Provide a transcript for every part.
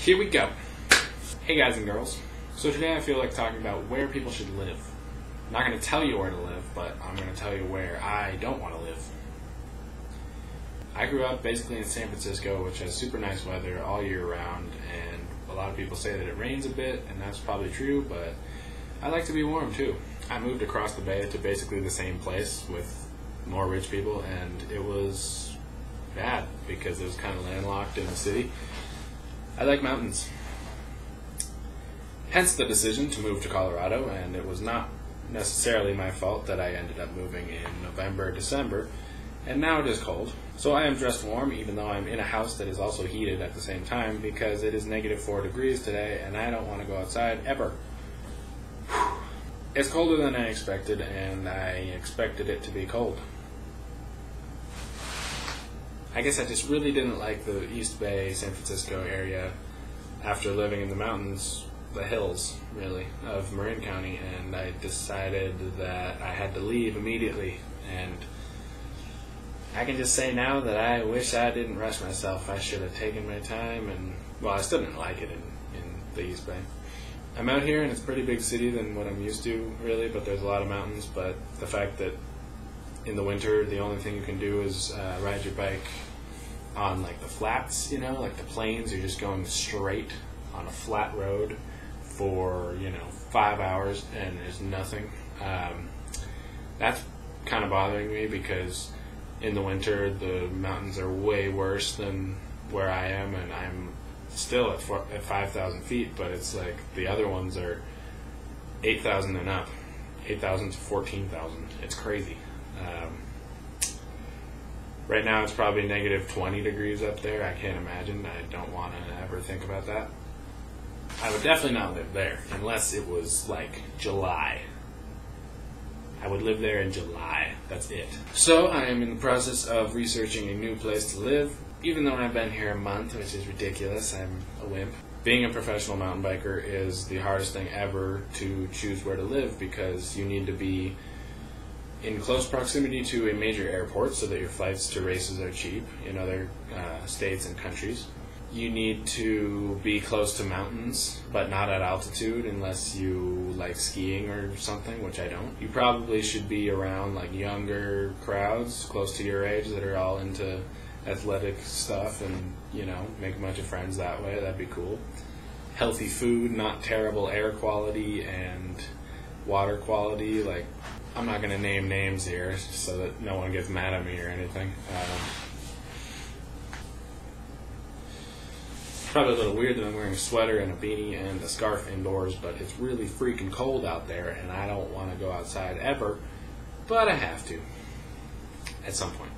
Here we go. Hey guys and girls. So today I feel like talking about where people should live. I'm not going to tell you where to live, but I'm going to tell you where I don't want to live. I grew up basically in San Francisco, which has super nice weather all year round, and a lot of people say that it rains a bit, and that's probably true, but I like to be warm too. I moved across the bay to basically the same place with more rich people, and it was bad because it was kind of landlocked in the city. I like mountains. Hence the decision to move to Colorado, and it was not necessarily my fault that I ended up moving in November, December, and now it is cold. So I am dressed warm, even though I'm in a house that is also heated at the same time, because it is -4 degrees today, and I don't want to go outside ever. It's colder than I expected, and I expected it to be cold. I guess I just really didn't like the East Bay, San Francisco area after living in the mountains, the hills, really, of Marin County, and I decided that I had to leave immediately. And I can just say now that I wish I didn't rush myself. I should have taken my time, and, well, I still didn't like it in the East Bay. I'm out here, and it's a pretty big city than what I'm used to, really, but there's a lot of mountains, but the fact that in the winter, the only thing you can do is ride your bike on like the flats, like the plains. You're just going straight on a flat road for 5 hours, and there's nothing. That's kind of bothering me because in the winter the mountains are way worse than where I am, and I'm still at 5,000 feet, but it's like the other ones are 8,000 and up, 8,000 to 14,000. It's crazy. Right now it's probably -20 degrees up there. I can't imagine. I don't want to ever think about that. I would definitely not live there unless it was like July. I would live there in July. That's it. So I am in the process of researching a new place to live, even though I've been here a month, which is ridiculous. I'm a wimp. Being a professional mountain biker is the hardest thing ever to choose where to live, because you need to be in close proximity to a major airport so that your flights to races are cheap in other states and countries. You need to be close to mountains, but not at altitude unless you like skiing or something, which I don't. You probably should be around like younger crowds close to your age that are all into athletic stuff and, make a bunch of friends that way. That'd be cool. Healthy food, not terrible air quality and water quality. Like, I'm not going to name names here so that no one gets mad at me or anything. Probably a little weird that I'm wearing a sweater and a beanie and a scarf indoors, but it's really freaking cold out there, and I don't want to go outside ever, but I have to at some point.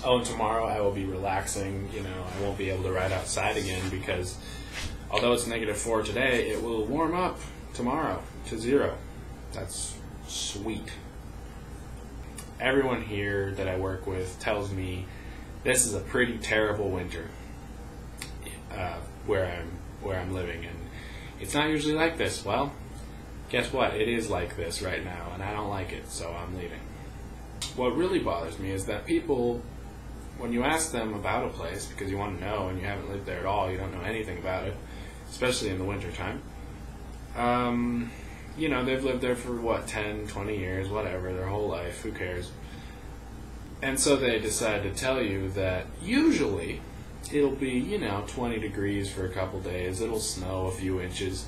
Oh, and tomorrow I will be relaxing. I won't be able to ride outside again because although it's -4 today, it will warm up tomorrow to 0. That's sweet. Everyone here that I work with tells me this is a pretty terrible winter where I'm living, and it's not usually like this. Well, guess what? It is like this right now, and I don't like it, so I'm leaving. What really bothers me is that people, when you ask them about a place because you want to know and you haven't lived there at all, you don't know anything about it, especially in the winter time. They've lived there for 10, 20 years, whatever, their whole life, who cares? And so they decide to tell you that usually it'll be, 20 degrees for a couple days, it'll snow a few inches,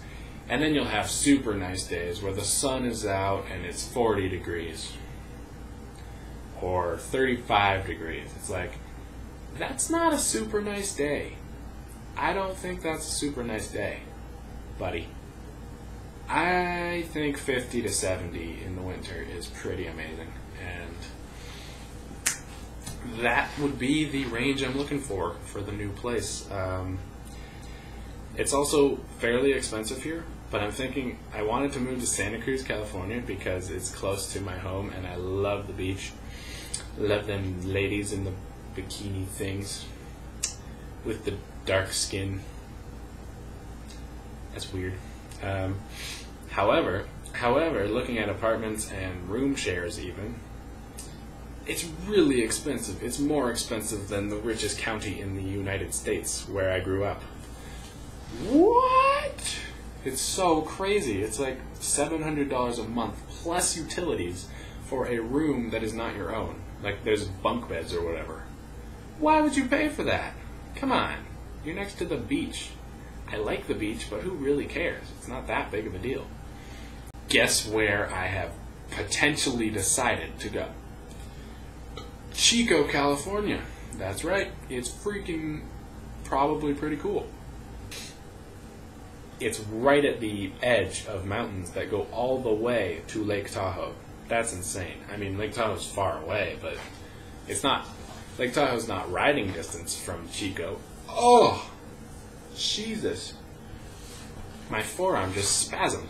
and then you'll have super nice days where the sun is out and it's 40 degrees or 35 degrees. It's like, that's not a super nice day. I don't think that's a super nice day, buddy. I think 50 to 70 in the winter is pretty amazing, and that would be the range I'm looking for the new place. It's also fairly expensive here, but I'm thinking I wanted to move to Santa Cruz, California because it's close to my home and I love the beach. Love them ladies in the bikini things with the dark skin. That's weird. However, looking at apartments and room shares even, It's really expensive. It's more expensive than the richest county in the United States where I grew up. What? It's so crazy. It's like $700 a month plus utilities for a room that is not your own. Like there's bunk beds or whatever. Why would you pay for that? Come on. You're next to the beach. I like the beach, but who really cares? It's not that big of a deal. Guess where I have potentially decided to go? Chico, California. That's right. It's freaking probably pretty cool. It's right at the edge of mountains that go all the way to Lake Tahoe. That's insane. I mean, Lake Tahoe's far away, but it's not. Lake Tahoe's not riding distance from Chico. Oh, Jesus. My forearm just spasmed.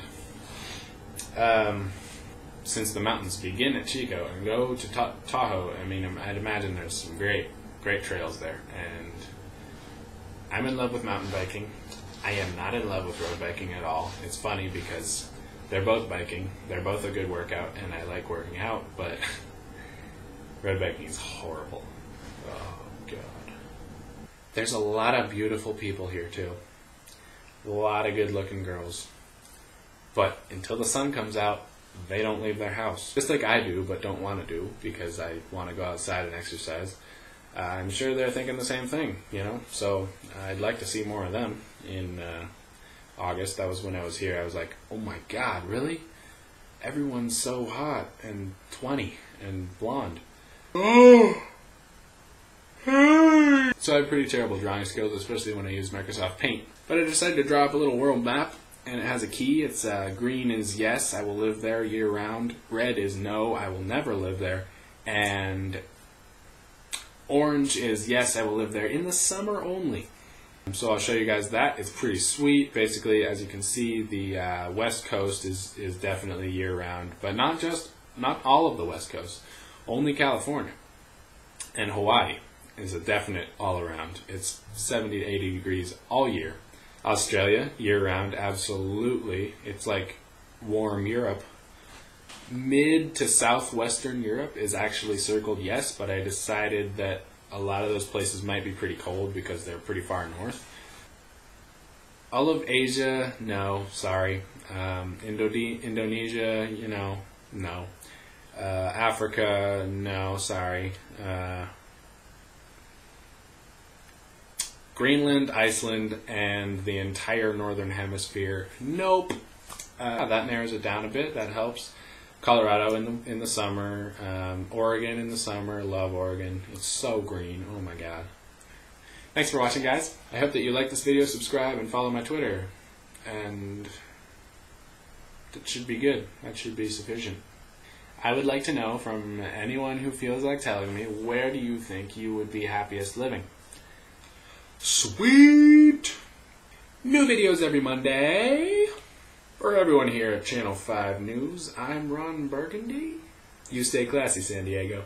Since the mountains begin at Chico and go to Tahoe, I mean, I'd imagine there's some great trails there. And I'm in love with mountain biking. I am not in love with road biking at all. It's funny because they're both biking. They're both a good workout, and I like working out, but road biking is horrible. Oh, God. There's a lot of beautiful people here, too. A lot of good-looking girls. But until the sun comes out, they don't leave their house. Just like I do, but don't want to do, because I want to go outside and exercise. I'm sure they're thinking the same thing, you know? So I'd like to see more of them in August. That was when I was here. I was like, oh my God, really? Everyone's so hot and 20 and blonde. Oh! Hey! So I have pretty terrible drawing skills, especially when I use Microsoft Paint. But I decided to draw up a little world map, and it has a key. It's green is yes, I will live there year-round. Red is no, I will never live there. And orange is yes, I will live there in the summer only. So I'll show you guys that. It's pretty sweet. Basically, as you can see, the West Coast is definitely year-round, but not all of the West Coast. Only California and Hawaii is a definite all-around. It's 70 to 80 degrees all year. Australia, year-round, absolutely. It's like warm Europe. Mid to southwestern Europe is actually circled yes, but I decided that a lot of those places might be pretty cold because they're pretty far north. All of Asia, no, sorry. Indonesia, you know, no. Africa, no, sorry. Greenland, Iceland, and the entire northern hemisphere, nope. That narrows it down a bit. That helps. Colorado in the summer, Oregon in the summer. Love Oregon. It's so green. Oh my God. Thanks for watching, guys. I hope that you like this video, subscribe, and follow my Twitter. And that should be good. That should be sufficient. I would like to know from anyone who feels like telling me, where do you think you would be happiest living? Sweet! New videos every Monday. For everyone here at Channel 5 News, I'm Ron Burgundy. You stay classy, San Diego.